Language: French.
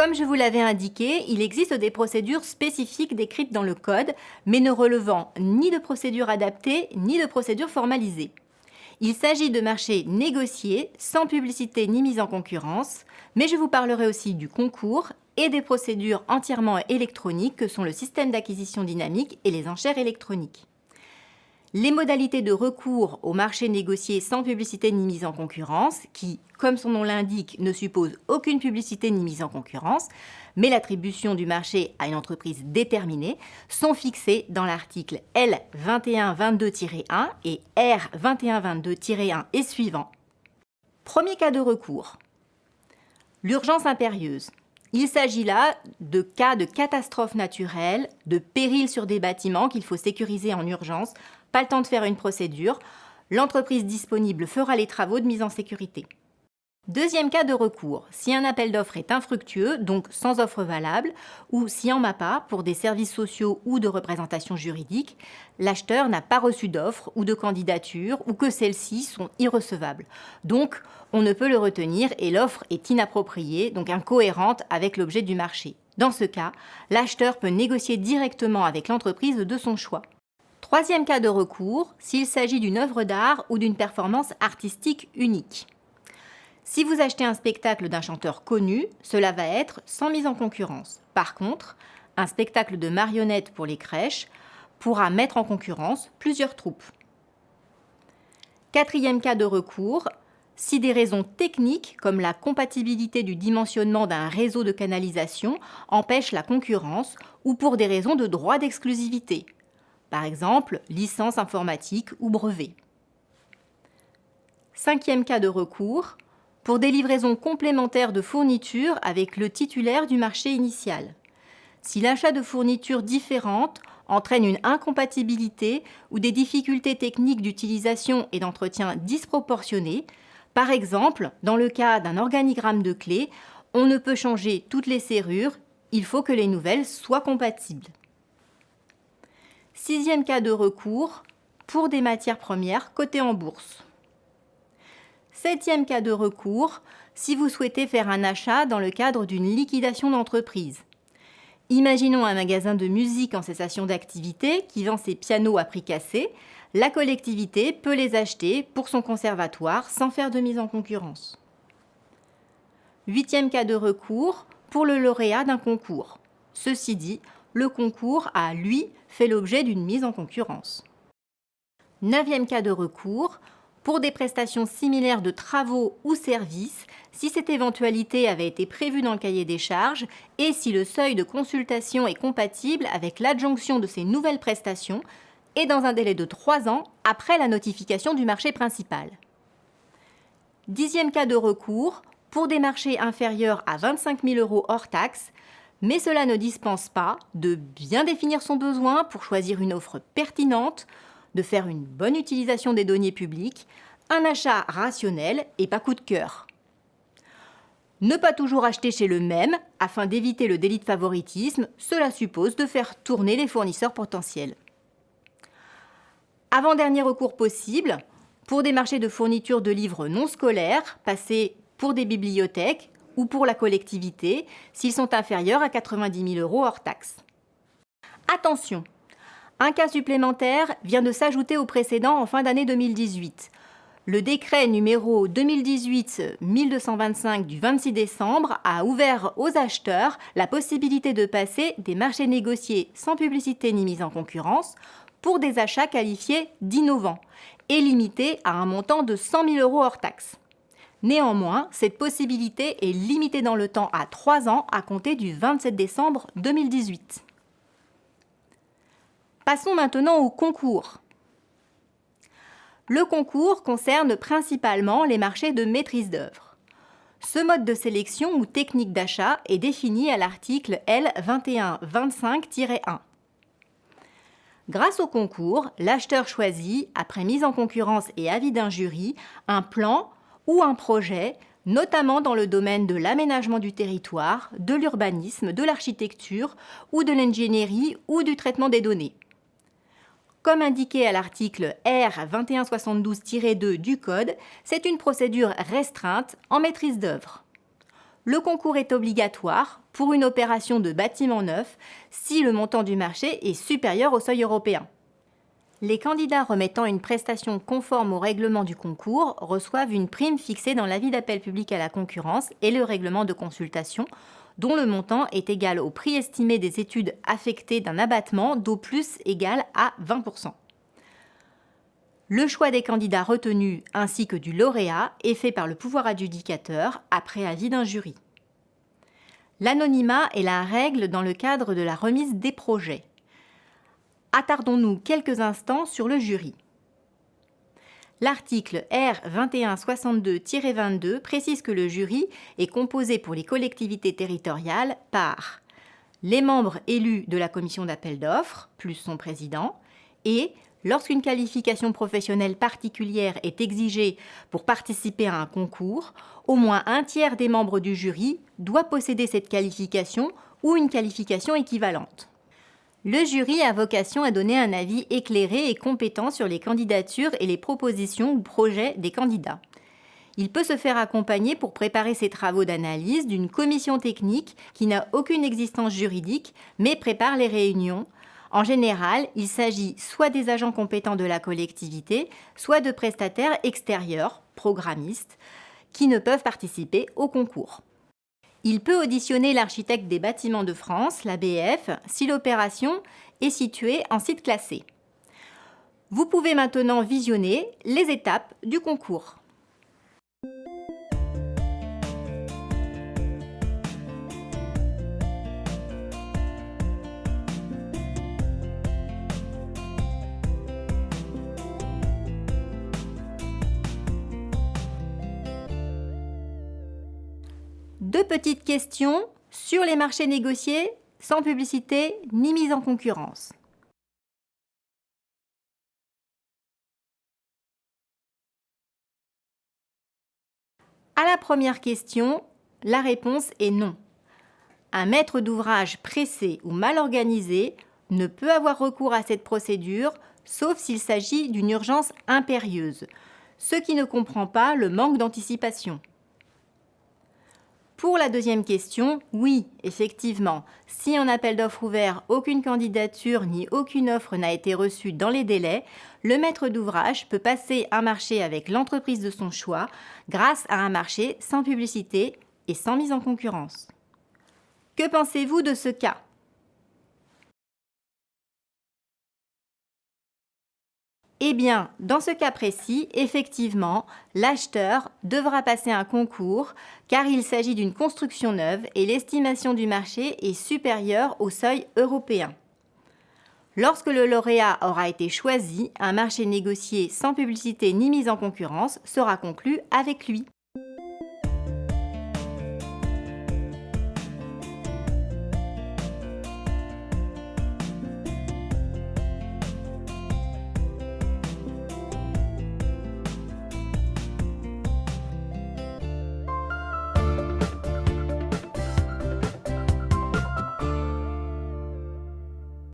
Comme je vous l'avais indiqué, il existe des procédures spécifiques décrites dans le code, mais ne relevant ni de procédures adaptées ni de procédures formalisées. Il s'agit de marchés négociés, sans publicité ni mise en concurrence, mais je vous parlerai aussi du concours et des procédures entièrement électroniques que sont le système d'acquisition dynamique et les enchères électroniques. Les modalités de recours au marché négocié sans publicité ni mise en concurrence, qui, comme son nom l'indique, ne suppose aucune publicité ni mise en concurrence, mais l'attribution du marché à une entreprise déterminée, sont fixées dans l'article L2122-1 et R2122-1 et suivants. Premier cas de recours. L'urgence impérieuse. Il s'agit là de cas de catastrophe naturelle, de péril sur des bâtiments qu'il faut sécuriser en urgence, pas le temps de faire une procédure, l'entreprise disponible fera les travaux de mise en sécurité. Deuxième cas de recours, si un appel d'offres est infructueux, donc sans offre valable, ou si en MAPA, pour des services sociaux ou de représentation juridique, l'acheteur n'a pas reçu d'offre ou de candidature ou que celles-ci sont irrecevables. Donc, on ne peut le retenir et l'offre est inappropriée, donc incohérente avec l'objet du marché. Dans ce cas, l'acheteur peut négocier directement avec l'entreprise de son choix. Troisième cas de recours, s'il s'agit d'une œuvre d'art ou d'une performance artistique unique. Si vous achetez un spectacle d'un chanteur connu, cela va être sans mise en concurrence. Par contre, un spectacle de marionnettes pour les crèches pourra mettre en concurrence plusieurs troupes. Quatrième cas de recours, si des raisons techniques, comme la compatibilité du dimensionnement d'un réseau de canalisation, empêchent la concurrence ou pour des raisons de droit d'exclusivité. Par exemple, licence informatique ou brevet. Cinquième cas de recours, pour des livraisons complémentaires de fournitures avec le titulaire du marché initial. Si l'achat de fournitures différentes entraîne une incompatibilité ou des difficultés techniques d'utilisation et d'entretien disproportionnées, par exemple, dans le cas d'un organigramme de clés, on ne peut changer toutes les serrures, il faut que les nouvelles soient compatibles. Sixième cas de recours, pour des matières premières cotées en bourse. Septième cas de recours, si vous souhaitez faire un achat dans le cadre d'une liquidation d'entreprise. Imaginons un magasin de musique en cessation d'activité qui vend ses pianos à prix cassé. La collectivité peut les acheter pour son conservatoire sans faire de mise en concurrence. Huitième cas de recours, pour le lauréat d'un concours. Ceci dit, le concours a, lui, fait l'objet d'une mise en concurrence. Neuvième cas de recours, pour des prestations similaires de travaux ou services, si cette éventualité avait été prévue dans le cahier des charges et si le seuil de consultation est compatible avec l'adjonction de ces nouvelles prestations et dans un délai de 3 ans après la notification du marché principal. Dixième cas de recours, pour des marchés inférieurs à 25 000 € hors taxe, mais cela ne dispense pas de bien définir son besoin pour choisir une offre pertinente, de faire une bonne utilisation des deniers publics, un achat rationnel et pas coup de cœur. Ne pas toujours acheter chez le même afin d'éviter le délit de favoritisme, cela suppose de faire tourner les fournisseurs potentiels. Avant-dernier recours possible, pour des marchés de fourniture de livres non scolaires, passer pour des bibliothèques ou pour la collectivité s'ils sont inférieurs à 90 000 € hors taxe. Attention! Un cas supplémentaire vient de s'ajouter au précédent en fin d'année 2018. Le décret numéro 2018-1225 du 26 décembre a ouvert aux acheteurs la possibilité de passer des marchés négociés sans publicité ni mise en concurrence pour des achats qualifiés d'innovants et limités à un montant de 100 000 € hors taxe. Néanmoins, cette possibilité est limitée dans le temps à 3 ans à compter du 27 décembre 2018. Passons maintenant au concours. Le concours concerne principalement les marchés de maîtrise d'œuvre. Ce mode de sélection ou technique d'achat est défini à l'article L2125-1. Grâce au concours, l'acheteur choisit, après mise en concurrence et avis d'un jury, un plan ou un projet, notamment dans le domaine de l'aménagement du territoire, de l'urbanisme, de l'architecture ou de l'ingénierie ou du traitement des données. Comme indiqué à l'article R2172-2 du Code, c'est une procédure restreinte en maîtrise d'œuvre. le concours est obligatoire pour une opération de bâtiment neuf si le montant du marché est supérieur au seuil européen. Les candidats remettant une prestation conforme au règlement du concours reçoivent une prime fixée dans l'avis d'appel public à la concurrence et le règlement de consultation, dont le montant est égal au prix estimé des études affectées d'un abattement d'au plus égal à 20%. Le choix des candidats retenus ainsi que du lauréat est fait par le pouvoir adjudicateur après avis d'un jury. L'anonymat est la règle dans le cadre de la remise des projets. Attardons-nous quelques instants sur le jury. L'article R 2162-22 précise que le jury est composé pour les collectivités territoriales par les membres élus de la commission d'appel d'offres, plus son président, et, lorsqu'une qualification professionnelle particulière est exigée pour participer à un concours, au moins un tiers des membres du jury doit posséder cette qualification ou une qualification équivalente. Le jury a vocation à donner un avis éclairé et compétent sur les candidatures et les propositions ou projets des candidats. Il peut se faire accompagner pour préparer ses travaux d'analyse d'une commission technique qui n'a aucune existence juridique mais prépare les réunions. En général, il s'agit soit des agents compétents de la collectivité, soit de prestataires extérieurs, programmistes, qui ne peuvent participer au concours. Il peut auditionner l'architecte des bâtiments de France, l'ABF, si l'opération est située en site classé. Vous pouvez maintenant visionner les étapes du concours. Deux petites questions sur les marchés négociés sans publicité ni mise en concurrence. À la première question, la réponse est non. Un maître d'ouvrage pressé ou mal organisé ne peut avoir recours à cette procédure, sauf s'il s'agit d'une urgence impérieuse, ce qui ne comprend pas le manque d'anticipation. Pour la deuxième question, oui, effectivement, si en appel d'offres ouvert, aucune candidature ni aucune offre n'a été reçue dans les délais, le maître d'ouvrage peut passer un marché avec l'entreprise de son choix grâce à un marché sans publicité et sans mise en concurrence. Que pensez-vous de ce cas ? Eh bien, dans ce cas précis, effectivement, l'acheteur devra passer un concours car il s'agit d'une construction neuve et l'estimation du marché est supérieure au seuil européen. Lorsque le lauréat aura été choisi, un marché négocié sans publicité ni mise en concurrence sera conclu avec lui.